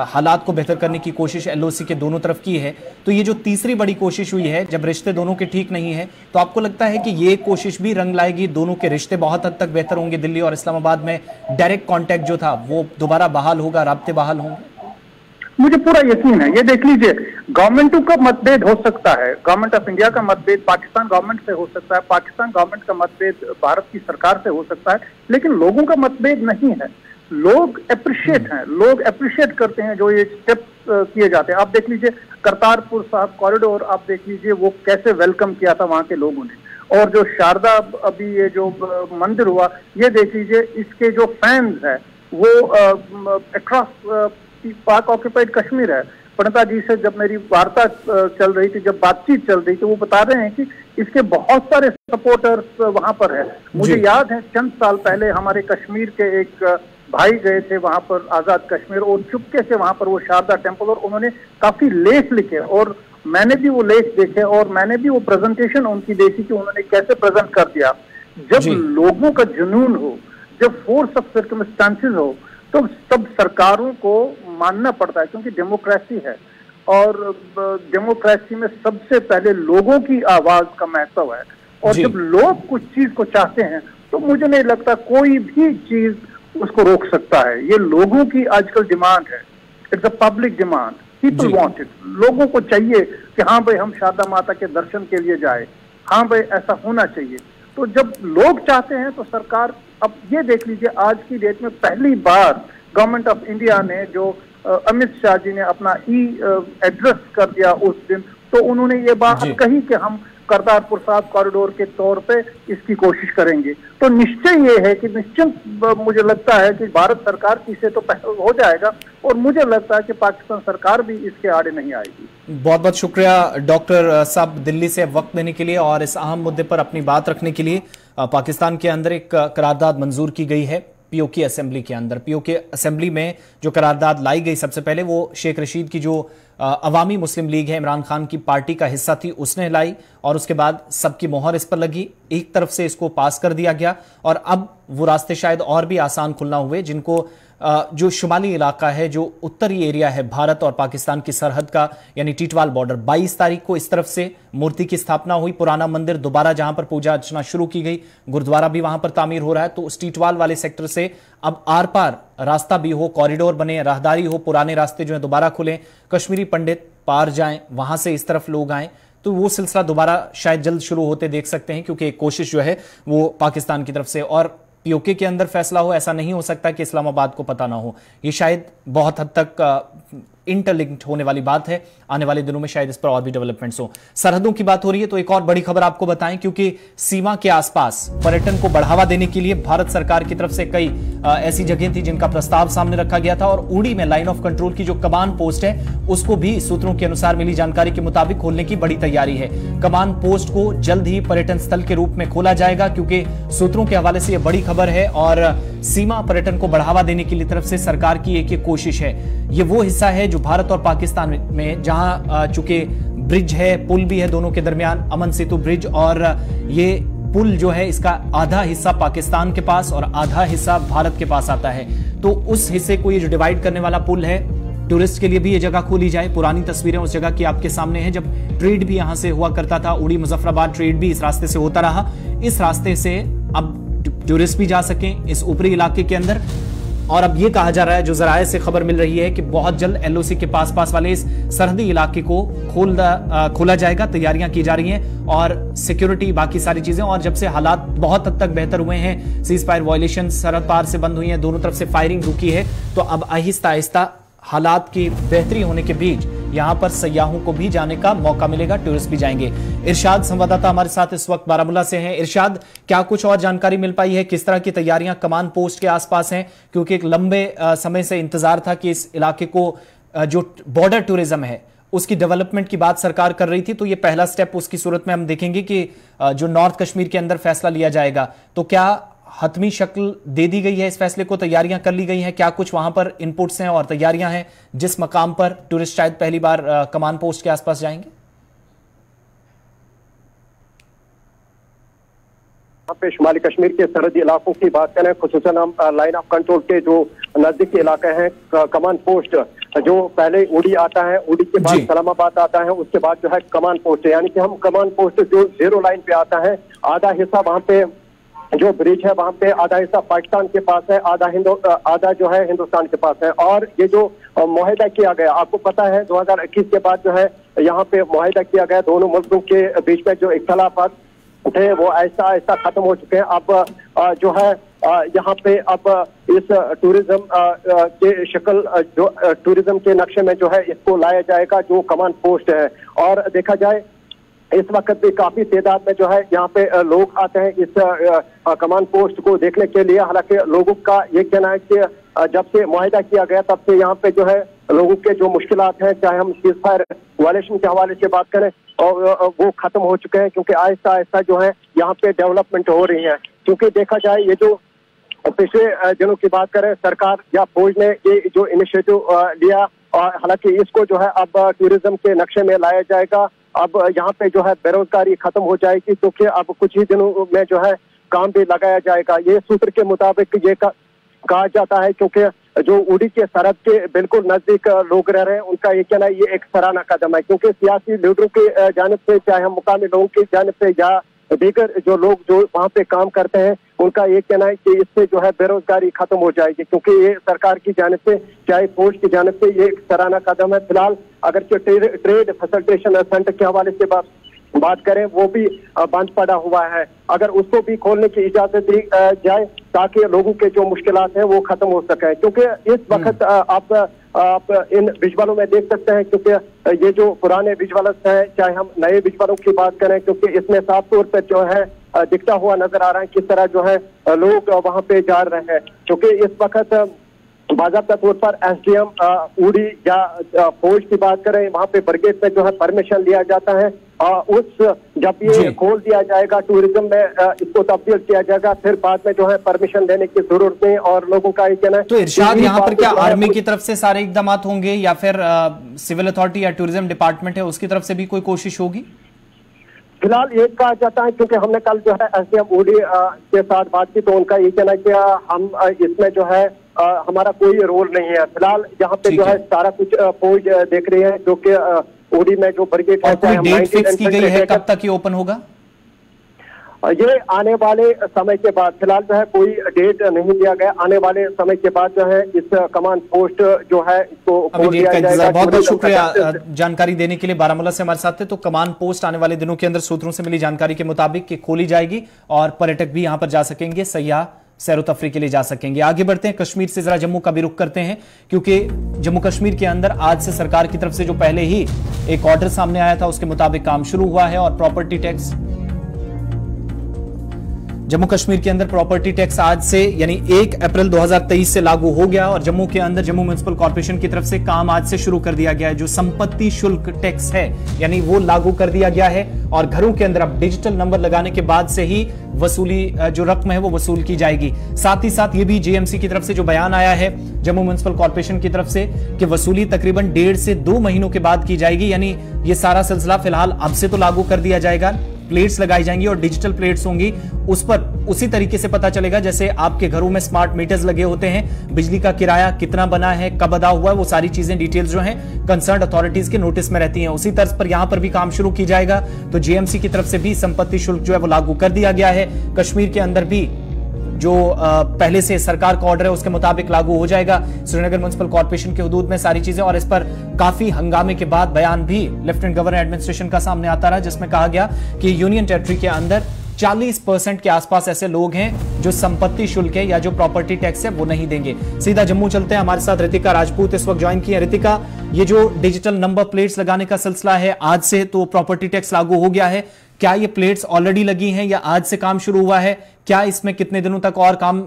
हालात को बेहतर करने की कोशिश एलओसी के दोनों तरफ की है, तो ये जो तीसरी बड़ी कोशिश हुई है, जब रिश्ते दोनों के ठीक नहीं है, तो आपको लगता है कि ये कोशिश भी रंग लाएगी, दोनों के रिश्ते बहुत हद तक बेहतर होंगे, दिल्ली और इस्लामाबाद में डायरेक्ट कॉन्टैक्ट जो था वो दोबारा बहाल होगा, राब्ते बहाल होंगे? मुझे पूरा यकीन है। ये देख लीजिए, गवर्नमेंटों का मतभेद हो सकता है, गवर्नमेंट ऑफ इंडिया का मतभेद पाकिस्तान गवर्नमेंट से हो सकता है, पाकिस्तान गवर्नमेंट का मतभेद भारत की सरकार से हो सकता है, लेकिन लोगों का मतभेद नहीं है। लोग अप्रिशिएट हैं, लोग अप्रिशिएट करते हैं जो ये स्टेप्स किए जाते हैं। आप देख लीजिए करतारपुर साहब कॉरिडोर, आप देख लीजिए वो कैसे वेलकम किया था वहां के लोगों ने। और जो शारदा अभी ये जो मंदिर हुआ, ये देख लीजिए, इसके जो फैंस है वो अक्रॉस पाक ऑक्यूपाइड कश्मीर है। पंडिता जी से जब मेरी वार्ता चल रही थी, जब बातचीत चल रही थी, वो बता रहे हैं कि इसके बहुत सारे सपोर्टर्स वहां पर है। मुझे याद है चंद साल पहले हमारे कश्मीर के एक भाई गए थे वहां पर आजाद कश्मीर, और चुपके से वहां पर वो शारदा टेम्पल, और उन्होंने काफी लेख लिखे, और मैंने भी वो लेख देखे, और मैंने भी वो प्रेजेंटेशन उनकी देखी कि उन्होंने कैसे प्रेजेंट कर दिया। जब लोगों का जुनून हो, जब फोर्स ऑफ सर्कमस्टेंसेस हो, तो सब सरकारों को मानना पड़ता है, क्योंकि डेमोक्रेसी है, और डेमोक्रेसी में सबसे पहले लोगों की आवाज का महत्व है। और जब लोग कुछ चीज को चाहते हैं तो मुझे नहीं लगता कोई भी चीज उसको रोक सकता है। ये लोगों की आजकल डिमांड है, it's a public demand, people want it. लोगों को चाहिए कि हाँ भाई हम शारदा माता के दर्शन के लिए जाए, हाँ भाई ऐसा होना चाहिए। तो जब लोग चाहते हैं तो सरकार, अब ये देख लीजिए आज की डेट में पहली बार गवर्नमेंट ऑफ इंडिया ने जो अमित शाह जी ने अपना एड्रेस कर दिया उस दिन, तो उन्होंने ये बात कही कि हम करतारपुर साहिब कॉरिडोर के तौर पे इसकी कोशिश करेंगे। तो निश्चय ये है कि निश्चित मुझे लगता है कि भारत सरकार इसे तो पहल हो जाएगा और मुझे लगता है कि पाकिस्तान सरकार भी इसके आड़े नहीं आएगी। बहुत बहुत शुक्रिया डॉक्टर साहब दिल्ली से वक्त देने के लिए और इस अहम मुद्दे पर अपनी बात रखने के लिए। पाकिस्तान के अंदर एक करारदाद मंजूर की गई है पीओके असेंबली के अंदर। पीओके असेंबली में जो करारदाद लाई गई, सबसे पहले वो शेख रशीद की जो अवामी मुस्लिम लीग है, इमरान खान की पार्टी का हिस्सा थी, उसने लाई और उसके बाद सबकी मोहर इस पर लगी, एक तरफ से इसको पास कर दिया गया और अब वो रास्ते शायद और भी आसान खुलना हुए जिनको जो शुमाली इलाका है, जो उत्तरी एरिया है भारत और पाकिस्तान की सरहद का, यानी टीटवाल बॉर्डर, 22 तारीख को इस तरफ से मूर्ति की स्थापना हुई, पुराना मंदिर दोबारा जहां पर पूजा अर्चना शुरू की गई, गुरुद्वारा भी वहां पर तामीर हो रहा है। तो उस टीटवाल वाले सेक्टर से अब आर पार रास्ता भी हो, कॉरिडोर बने, राहदारी हो, पुराने रास्ते जो है दोबारा खुले, कश्मीरी पंडित पार जाएं, वहां से इस तरफ लोग आएं, तो वो सिलसिला दोबारा शायद जल्द शुरू होते देख सकते हैं, क्योंकि एक कोशिश जो है वो पाकिस्तान की तरफ से। और पीओके के अंदर फैसला हो, ऐसा नहीं हो सकता कि इस्लामाबाद को पता ना हो। ये शायद बहुत हद तक इंटरलिंक्ड होने वाली बात है। आने वाले दिनों में शायद इस पर और भी डेवलपमेंट्स हो। सरहदों की बात हो रही है तो एक और बड़ी खबर आपको बताएं, क्योंकि सीमा के आसपास पर्यटन को बढ़ावा देने के लिए भारत सरकार की तरफ से कई ऐसी जगह थी जिनका प्रस्ताव सामने रखा गया था और उड़ी में लाइन ऑफ कंट्रोल की जो कमान पोस्ट है उसको भी सूत्रों के अनुसार मिली जानकारी के मुताबिक खोलने की बड़ी तैयारी है। कमान पोस्ट को जल्द ही पर्यटन स्थल के रूप में खोला जाएगा, क्योंकि सूत्रों के हवाले से यह बड़ी खबर है और सीमा पर्यटन को बढ़ावा देने की तरफ से सरकार की एक कोशिश है। ये वो हिस्सा है जो भारत और पाकिस्तान में, जहां चूंकि ब्रिज है, पुल भी है दोनों के दरमियान, अमन सेतु ब्रिज, और ये पुल जो है इसका आधा हिस्सा पाकिस्तान के पास और आधा हिस्सा भारत के पास आता है। तो उस हिस्से को ये जो डिवाइड करने वाला पुल है, टूरिस्ट के लिए भी ये जगह खोली जाए। पुरानी तस्वीरें उस जगह की आपके सामने हैं, जब ट्रेड भी यहां से हुआ करता था, उड़ी मुजफ्फराबाद ट्रेड भी इस रास्ते से होता रहा। इस रास्ते से अब टूरिस्ट भी जा सकें इस ऊपरी इलाके के अंदर। और अब ये कहा जा रहा है, जो जराये से खबर मिल रही है, कि बहुत जल्द एलओसी के पास वाले इस सरहदी इलाके को खोला जाएगा। तैयारियां की जा रही हैं और सिक्योरिटी, बाकी सारी चीजें, और जब से हालात बहुत हद तक बेहतर हुए हैं, सीज फायर वायलेशन सरहद पार से बंद हुई है, दोनों तरफ से फायरिंग रुकी है, तो अब आहिस्ता आहिस्ता हालात की बेहतरी होने के बीच यहां पर सयाहों को भी जाने का मौका मिलेगा, टूरिस्ट भी जाएंगे। इरशाद संवाददाता हमारे साथ इस वक्त बारामूला से हैं। इरशाद, क्या कुछ और जानकारी मिल पाई है, किस तरह की तैयारियां कमान पोस्ट के आसपास हैं? क्योंकि एक लंबे समय से इंतजार था कि इस इलाके को जो बॉर्डर टूरिज्म है उसकी डेवलपमेंट की बात सरकार कर रही थी, तो ये पहला स्टेप उसकी सूरत में हम देखेंगे कि जो नॉर्थ कश्मीर के अंदर फैसला लिया जाएगा, तो क्या हतमी शक्ल दे दी गई है इस फैसले को, तैयारियां कर ली गई हैं? क्या कुछ वहां पर इनपुट्स हैं और तैयारियां हैं जिस मकाम पर टूरिस्ट शायद पहली बार कमान पोस्ट के आसपास जाएंगे? यहाँ पे शुमाली कश्मीर के सरहदी इलाकों की बात करें, खुसूसन हम लाइन ऑफ कंट्रोल के जो नजदीकी इलाके हैं, कमान पोस्ट जो पहले उड़ी आता है, उड़ी के बाद सलामाबाद आता है, उसके बाद जो है कमान पोस्ट, यानी कि हम कमान पोस्ट जो जीरो लाइन पे आता है, आधा हिस्सा वहाँ पे जो ब्रिज है वहाँ पे आधा हिस्सा पाकिस्तान के पास है, आधा जो है हिंदुस्तान के पास है। और ये जो मुआहिदा किया गया, आपको पता है 2021 के बाद जो है यहाँ पे मुआहिदा किया गया, दोनों मुल्कों के बीच में जो इख्तलाफात थे वो ऐसा ऐसा खत्म हो चुके हैं। अब जो है यहाँ पे अब इस टूरिज्म के शक्ल, जो टूरिज्म के नक्शे में जो है इसको लाया जाएगा, जो कमान पोस्ट है। और देखा जाए इस वक्त भी काफी तादाद में जो है यहाँ पे लोग आते हैं इस कमान पोस्ट को देखने के लिए। हालांकि लोगों का ये कहना है कि जब से मुआहिदा किया गया तब से यहाँ पे जो है लोगों के जो मुश्किलात हैं, चाहे हम सीज फायर वायलेशन के हवाले से बात करें, और वो खत्म हो चुके हैं, क्योंकि आहिस्ता आहिस्ता जो है यहाँ पे डेवलपमेंट हो रही है। क्योंकि देखा जाए ये जो पिछले दिनों की बात करें, सरकार या फौज ने ये जो इनिशिएटिव लिया, और हालांकि इसको जो है अब टूरिज्म के नक्शे में लाया जाएगा। अब यहाँ पे जो है बेरोजगारी खत्म हो जाएगी, क्योंकि अब कुछ ही दिनों में जो है काम भी लगाया जाएगा। ये सूत्र के मुताबिक ये कहा जाता है, क्योंकि जो उड़ी के सरहद के बिल्कुल नजदीक लोग रह रहे हैं, उनका ये कहना है ये एक सराहना कदम है, क्योंकि सियासी लीडरों की जानिब से, चाहे हम मुकामी लोगों की जानिब से या दीगर जो लोग जो वहाँ पे काम करते हैं, उनका ये कहना है कि इससे जो है बेरोजगारी खत्म हो जाएगी, क्योंकि ये सरकार की जानिब से, चाहे फौज की जानिब से, ये एक सराहना कदम है। फिलहाल अगर ट्रेड फैसिलिटेशन सेंटर के हवाले से बात करें वो भी बंद पड़ा हुआ है। अगर उसको भी खोलने की इजाजत दी जाए ताकि लोगों के जो मुश्किलात हैं वो खत्म हो सके, क्योंकि इस वक्त आप इन विजुअलों में देख सकते हैं, क्योंकि ये जो पुराने विजुअल्स हैं, चाहे हम नए विजुअलों की बात करें, क्योंकि इसमें साफ तौर पर जो है दिखता हुआ नजर आ रहा है किस तरह जो है लोग वहां पे जा रहे हैं। क्योंकि इस वक्त बाज़ाब्ता तौर पर एसडीएम उड़ी या फौज की बात करें, वहां पे ब्रिगेड में जो है परमिशन लिया जाता है। जब ये खोल दिया जाएगा टूरिज्म में, इसको तब्दील किया जाएगा, फिर बाद में जो है परमिशन देने की जरूरत नहीं। और लोगों का ये कहना है तो इरशाद यहाँ पर क्या आर्मी की तरफ से सारे इकदाम होंगे या फिर सिविल अथॉरिटी या टूरिज्म डिपार्टमेंट है उसकी तरफ से भी कोई कोशिश होगी? फिलहाल ये कहा जाता है, क्योंकि हमने कल जो है एसडीएम उड़ी के साथ बात की तो उनका ये कहना है कि हम इसमें जो है हमारा कोई रोल नहीं है। फिलहाल यहाँ पे जो है सारा कुछ फौज देख रही है, जो कि उड़ी में जो ब्रिगेड है। कोई डेट फिक्स की गई है कब तक ये ओपन होगा? ये आने वाले समय के बाद, फिलहाल जो है कोई डेट नहीं दिया गया। आने वाले समय के बाद जो है इस कमांड पोस्ट जो है इसको खोल दिया जाएगा। बहुत बहुत शुक्रिया जानकारी देने के लिए। बारामूला से हमारे साथ थे। तो कमांड पोस्ट आने वाले दिनों के अंदर सूत्रों से मिली जानकारी के मुताबिक कि खोली जाएगी और पर्यटक भी यहां पर जा सकेंगे, सयाह सैरो तफरी के लिए जा सकेंगे। आगे बढ़ते हैं, कश्मीर से जरा जम्मू का भी रुख करते हैं, क्योंकि जम्मू कश्मीर के अंदर आज से सरकार की तरफ से जो पहले ही एक ऑर्डर सामने आया था उसके मुताबिक काम शुरू हुआ है। और प्रॉपर्टी टैक्स, जम्मू कश्मीर के अंदर प्रॉपर्टी टैक्स आज से यानी 1 अप्रैल 2023 से लागू हो गया और जम्मू के अंदर जम्मू म्युनिसिपल कॉर्पोरेशन की तरफ से काम आज से शुरू कर दिया गया है। जो संपत्ति शुल्क टैक्स है यानी वो लागू कर दिया गया है और घरों के अंदर अब डिजिटल नंबर लगाने के बाद से ही वसूली जो रकम है वो वसूल की जाएगी। साथ ही साथ ये भी जेएमसी की तरफ से जो बयान आया है जम्मू म्युनिसिपल कॉर्पोरेशन की तरफ से कि वसूली तकरीबन 1.5 से 2 महीनों के बाद की जाएगी। यानी ये सारा सिलसिला फिलहाल अब से तो लागू कर दिया जाएगा। प्लेट्स लगाई जाएंगी और डिजिटल प्लेट्स होंगी, उस पर उसी तरीके से पता चलेगा जैसे आपके घरों में स्मार्ट मीटर्स लगे होते हैं, बिजली का किराया कितना बना है, कब अदा हुआ है, वो सारी चीजें डिटेल्स जो हैं कंसर्न अथॉरिटीज के नोटिस में रहती हैं। उसी तर्ज पर यहां पर भी काम शुरू की जाएगा। तो जेएमसी की तरफ से भी संपत्ति शुल्क जो है वो लागू कर दिया गया है। कश्मीर के अंदर भी जो पहले से सरकार का ऑर्डर है उसके मुताबिक लागू हो जाएगा। श्रीनगर म्युनिसिपल कॉर्पोरेशन के हुदूद में सारी चीजें, और इस पर काफी हंगामे के बाद बयान भी लेफ्टिनेंट गवर्नर एडमिनिस्ट्रेशन का सामने आता रहा, जिसमें कहा गया कि यूनियन टेरिटरी के अंदर 40% के आसपास ऐसे लोग हैं जो संपत्ति शुल्क है या जो प्रॉपर्टी टैक्स है वो नहीं देंगे। सीधा जम्मू चलते हैं, हमारे साथ रितिका राजपूत इस वक्त ज्वाइन की है। रितिका, ये जो डिजिटल नंबर प्लेट्स लगाने का सिलसिला है आज से तो प्रॉपर्टी टैक्स लागू हो गया है, क्या ये प्लेट्स ऑलरेडी लगी हैं या आज से काम शुरू हुआ है? क्या इसमें कितने दिनों तक और काम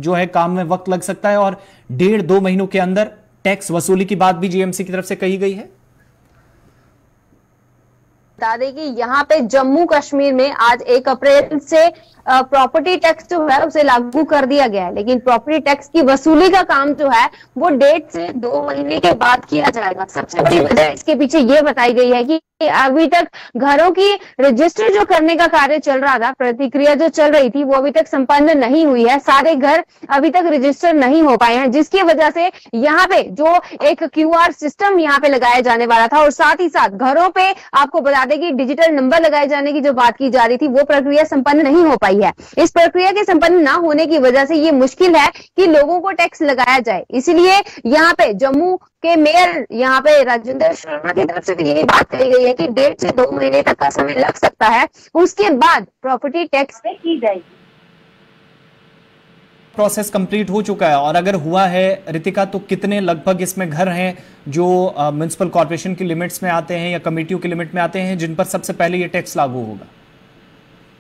जो है काम में वक्त लग सकता है? और 1.5-2 महीनों के अंदर टैक्स वसूली की बात भी जेएमसी की तरफ से कही गई है। बता दें कि यहाँ पे जम्मू कश्मीर में आज 1 अप्रैल से प्रॉपर्टी टैक्स जो है उसे लागू कर दिया गया है, लेकिन प्रॉपर्टी टैक्स की वसूली का काम जो है वो 1.5 से 2 महीने के बाद किया जाएगा। सबसे बड़ी वजह इसके पीछे ये बताई गई है कि अभी तक घरों की रजिस्टर जो करने का कार्य चल रहा था, प्रतिक्रिया जो चल रही थी वो अभी तक संपन्न नहीं हुई है। सारे घर अभी तक रजिस्टर नहीं हो पाए हैं, जिसकी वजह से यहाँ पे जो एक QR सिस्टम यहाँ पे लगाया जाने वाला था और साथ ही साथ घरों पे आपको बता दें कि डिजिटल नंबर लगाए जाने की जो बात की जा रही थी वो प्रक्रिया संपन्न नहीं हो पाई है। इस प्रक्रिया के संपन्न ना होने की वजह से ये मुश्किल है कि लोगों को टैक्स लगाया जाए। इसलिए यहाँ पे जम्मू के मेयर यहाँ पे राजेंद्र शर्मा की तरफ से भी यही बात कही गई है कि 1.5 से 2 महीने तक का समय लग सकता है, उसके बाद प्रॉपर्टी टैक्स पे की जाएगी। प्रोसेस कंप्लीट हो चुका है और अगर हुआ है रितिका तो कितने लगभग इसमें घर हैं जो म्युनिसिपल कॉर्पोरेशन की लिमिट्स में आते हैं या कमेटियों की लिमिट में आते हैं जिन पर सबसे पहले ये टैक्स लागू होगा?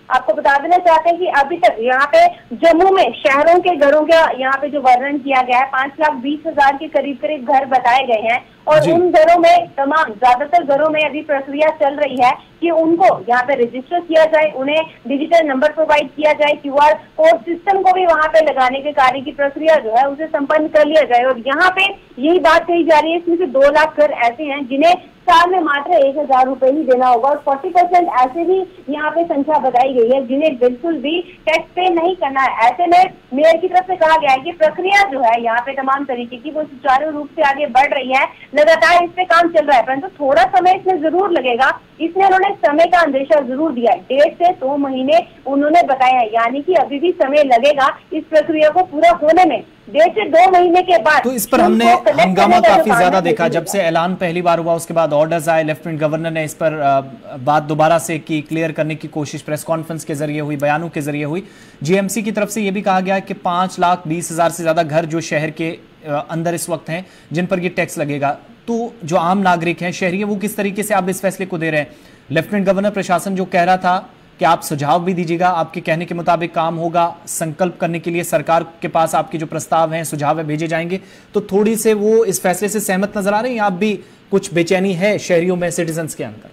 आपको बता देना चाहते हैं कि अभी तक यहाँ पे जम्मू में शहरों के घरों का यहाँ पे जो वर्णन किया गया है 5,20,000 के करीब घर बताए गए हैं और उन घरों में ज्यादातर घरों में अभी प्रक्रिया चल रही है कि उनको यहाँ पे रजिस्टर किया जाए, उन्हें डिजिटल नंबर प्रोवाइड किया जाए, QR कोड सिस्टम को भी वहाँ पे लगाने के कार्य की प्रक्रिया जो है उसे संपन्न कर लिया जाए। और यहाँ पे यही बात कही जा रही है इसमें से 2 लाख घर ऐसे हैं जिन्हें साल में मात्र 1,000 रुपए ही देना होगा और 40% ऐसे भी यहाँ पे संख्या बताई गई है जिन्हें बिल्कुल भी टैक्स पे नहीं करना है। ऐसे में मेयर की तरफ से कहा गया है कि प्रक्रिया जो है यहाँ पे तमाम तरीके की वो सुचारू रूप से आगे बढ़ रही है, लगातार इस पे काम चल रहा है, परंतु थोड़ा समय इसमें जरूर लगेगा। इसमें उन्होंने समय का अंदेशा जरूर दिया है, 1.5 से 2 महीने उन्होंने बताया है, यानी कि अभी भी समय लगेगा इस प्रक्रिया को पूरा होने में। 1.5 से 2 महीने के बाद। तो इस पर हमने हंगामा काफी ज्यादा देखा। जब से ऐलान पहली बार हुआ उसके बाद ऑर्डर्स आए, लेफ्टिनेंट गवर्नर ने इस पर बात दोबारा से की, क्लियर करने की कोशिश प्रेस कॉन्फ्रेंस के जरिए हुई, बयानों के जरिए हुई। जीएमसी की तरफ से यह भी कहा गया कि 5,20,000 से ज्यादा घर जो शहर के अंदर इस वक्त हैं जिन पर यह टैक्स लगेगा, तो जो आम नागरिक हैं, शहरी है, वो किस तरीके से आप इस फैसले को दे रहे हैं? लेफ्टिनेंट गवर्नर प्रशासन जो कह रहा था कि आप सुझाव भी दीजिएगा, आपके कहने के मुताबिक काम होगा, संकल्प करने के लिए सरकार के पास आपके जो प्रस्ताव हैं, सुझाव है, भेजे जाएंगे, तो थोड़ी से वो इस फैसले से सहमत नजर आ रहे हैं? आप भी कुछ बेचैनी है शहरियों में, सिटीजन्स के अंदर?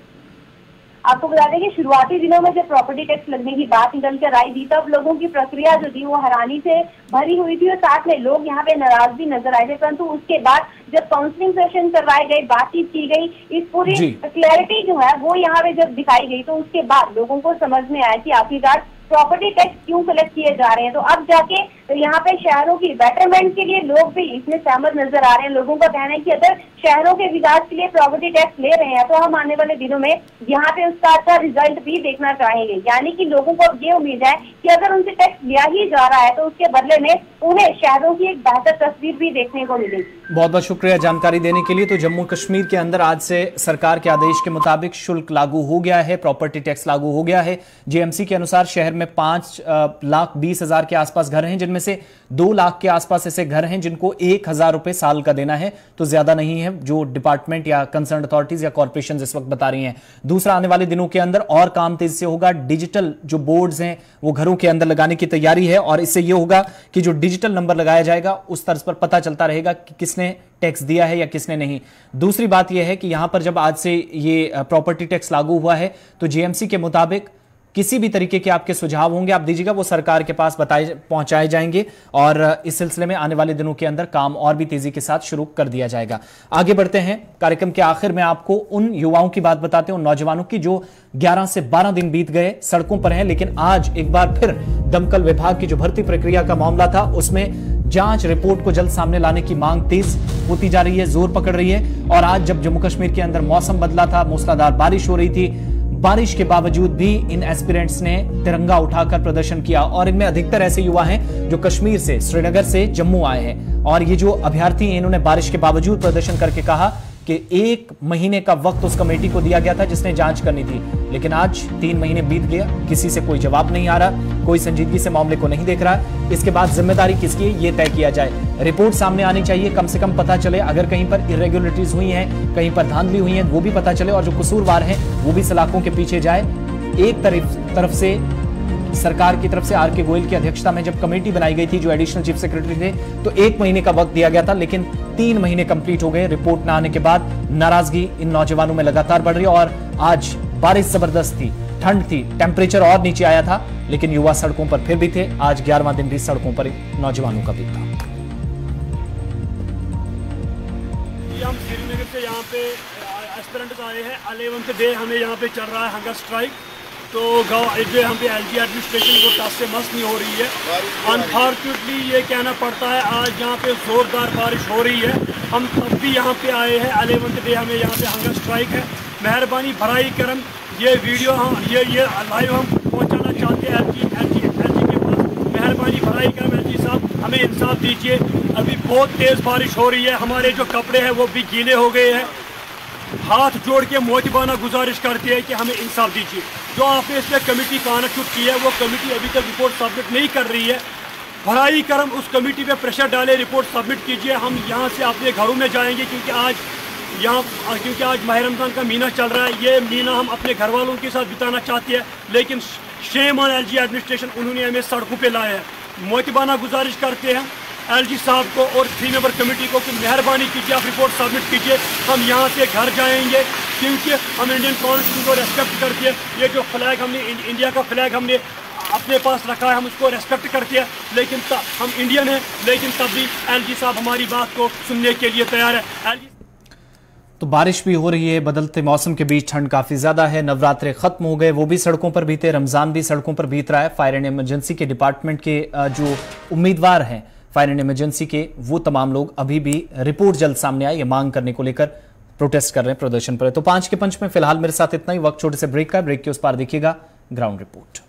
आपको बता दें कि शुरुआती दिनों में जब प्रॉपर्टी टैक्स लगने की बात निकल कर आई थी, तब लोगों की प्रक्रिया जो थी वो हैरानी से भरी हुई थी और साथ में लोग यहाँ पे नाराज भी नजर आए थे। परंतु उसके बाद जब काउंसलिंग सेशन करवाए गए, बातचीत की गई, इस पूरी क्लैरिटी जो है वो यहाँ पे जब दिखाई गई, तो उसके बाद लोगों को समझ में आया कि आखिरकार प्रॉपर्टी टैक्स क्यों कलेक्ट किए जा रहे हैं। तो अब जाके यहाँ पे शहरों की बेटरमेंट के लिए लोग भी इसमें सहमत नजर आ रहे हैं। लोगों का कहना है कि अगर शहरों के विकास के लिए प्रॉपर्टी टैक्स ले रहे हैं तो हम आने वाले दिनों में यहाँ पे उसका अच्छा रिजल्ट भी देखना चाहेंगे। यानी कि लोगों को अब ये उम्मीद है कि अगर उनसे टैक्स लिया ही जा रहा है तो उसके बदले में उन्हें शहरों की एक बेहतर तस्वीर भी देखने को मिलेगी। बहुत बहुत शुक्रिया जानकारी देने के लिए। तो जम्मू कश्मीर के अंदर आज से सरकार के आदेश के मुताबिक शुल्क लागू हो गया है, प्रॉपर्टी टैक्स लागू हो गया है। जीएमसी के अनुसार शहर में 5,20,000 के आसपास घर हैं, जिनमें से 2 लाख के आसपास ऐसे घर हैं जिनको 1,000 रुपए साल का देना है, तो ज्यादा नहीं है जो डिपार्टमेंट या कंसर्न अथॉरिटीज या कॉर्पोरेशन इस वक्त बता रही हैं। दूसरा, आने वाले दिनों के अंदर और काम तेजी से होगा। डिजिटल जो बोर्ड्स हैं वो घरों के अंदर लगाने की तैयारी है और इससे यह होगा कि जो डिजिटल नंबर लगाया जाएगा उस तर्ज पर पता चलता रहेगा कि किसने टैक्स दिया है या किसने नहीं। दूसरी बात यह है कि यहां पर जब आज से ये प्रॉपर्टी टैक्स लागू हुआ है तो जीएमसी के मुताबिक किसी भी तरीके के आपके सुझाव होंगे आप दीजिएगा, वो सरकार के पास पहुंचाए जाएंगे और इस सिलसिले में आने वाले दिनों के अंदर काम और भी तेजी के साथ शुरू कर दिया जाएगा। आगे बढ़ते हैं। कार्यक्रम के आखिर में आपको उन युवाओं की बात बताते हैं, उन नौजवानों की जो 11 से 12 दिन बीत गए सड़कों पर हैं, लेकिन आज एक बार फिर दमकल विभाग की जो भर्ती प्रक्रिया का मामला था उसमें जांच रिपोर्ट को जल्द सामने लाने की मांग तेज होती जा रही है, जोर पकड़ रही है। और आज जब जम्मू कश्मीर के अंदर मौसम बदला था, मूसलाधार बारिश हो रही थी, बारिश के बावजूद भी इन एस्पिरेंट्स ने तिरंगा उठाकर प्रदर्शन किया और इनमें अधिकतर ऐसे युवा हैं जो कश्मीर से, श्रीनगर से जम्मू आए हैं। और ये जो अभ्यर्थी हैं इन्होंने बारिश के बावजूद प्रदर्शन करके कहा कि 1 महीने का वक्त उस कमेटी को दिया गया था जिसने जांच करनी थी, लेकिन आज 3 महीने बीत गया, किसी से कोई जवाब नहीं आ रहा, कोई संजीदगी से मामले को नहीं देख रहा। इसके बाद जिम्मेदारी किसकी है ये तय किया जाए। रिपोर्ट सामने आनी चाहिए, कम से कम पता चले अगर कहीं पर इरेगुलरिटीज हुई हैं, कहीं पर धांधली हुई है वो भी पता चले और जो कसूरवार हैं वो भी सलाखों के पीछे जाए। एक तरफ से सरकार की तरफ से आर.के. गोयल की अध्यक्षता में जब कमेटी बनाई गई थी जो एडिशनल चीफ सेक्रेटरी थे, तो 1 महीने का वक्त दिया गया था, लेकिन 3 महीने कंप्लीट हो गए। रिपोर्ट ना आने के बाद नाराजगी इन नौजवानों में लगातार बढ़ रही है और आज बारिश जबरदस्त थी, ठंड थी, टेम्परेचर और नीचे आया था, लेकिन युवा सड़कों पर फिर भी थे। आज 11वां दिन भी सड़कों पर नौजवानों का भी था। हम श्रीनगर से यहाँ पे एस्पिरेंट्स आए हैं, 11th डे हमें यहाँ पे चल रहा है हंगर स्ट्राइक। तो गाँव जो हम पे एलजी एडमिनिस्ट्रेशन वो टस से मस नहीं हो रही है। अनफॉर्चुनेटली ये कहना पड़ता है आज यहाँ पे जोरदार बारिश हो रही है, हम तब भी यहाँ पे आए हैं। 11th डे हमें यहाँ पे हंगर स्ट्राइक है। मेहरबानी भराई करम ये वीडियो हम ये लाइव हम पहुँचाना चाहते हैं एलजी के पास। मेहरबानी भराई करम एलजी साहब हमें इंसाफ दीजिए। अभी बहुत तेज़ बारिश हो रही है, हमारे जो कपड़े हैं वो भी गीले हो गए हैं। हाथ जोड़ के मोहतबाना गुजारिश करते हैं कि हमें इंसाफ दीजिए। जो आपने इस पर कमेटी कानून की है वो कमेटी अभी तक रिपोर्ट सबमिट नहीं कर रही है। भराई करम उस कमेटी पे प्रेशर डाले, रिपोर्ट सबमिट कीजिए। हम यहाँ से अपने घरों में जाएंगे क्योंकि आज माह रमज़ान का महीना चल रहा है। ये महीना हम अपने घर वालों के साथ बिताना चाहते हैं, लेकिन शेम ऑन एलजी एडमिनिस्ट्रेशन, उन्होंने हमें सड़कों पे लाया है। मोहतबाना गुजारिश करते हैं एलजी साहब को और 3 मेंबर कमेटी को कि मेहरबानी कीजिए आप रिपोर्ट सबमिट कीजिए। हम यहाँ से घर जाएंगे क्योंकि हम इंडियन कॉन्स्टिट्यूशन को रेस्पेक्ट करते हैं। ये जो फ्लैग हमने इंडिया का फ्लैग हमने अपने पास रखा है, हम उसको रेस्पेक्ट करते हैं, लेकिन हम इंडियन हैं, लेकिन तब भी एलजी साहब हमारी बात को सुनने के लिए तैयार है। तो बारिश भी हो रही है, बदलते मौसम के बीच ठंड काफी ज्यादा है, नवरात्रे खत्म हो गए, वो भी सड़कों पर बीते, रमजान भी सड़कों पर बीत रहा है। फायर एंड इमरजेंसी के डिपार्टमेंट के जो उम्मीदवार हैं फायर एंड इमरजेंसी के, वो तमाम लोग अभी भी रिपोर्ट जल्द सामने आए ये मांग करने को लेकर प्रोटेस्ट कर रहे हैं, प्रदर्शन पर। तो 5 के पंच में फिलहाल मेरे साथ इतना ही। वक्त छोटे से ब्रेक का, ब्रेक के उस पार देखिएगा ग्राउंड रिपोर्ट।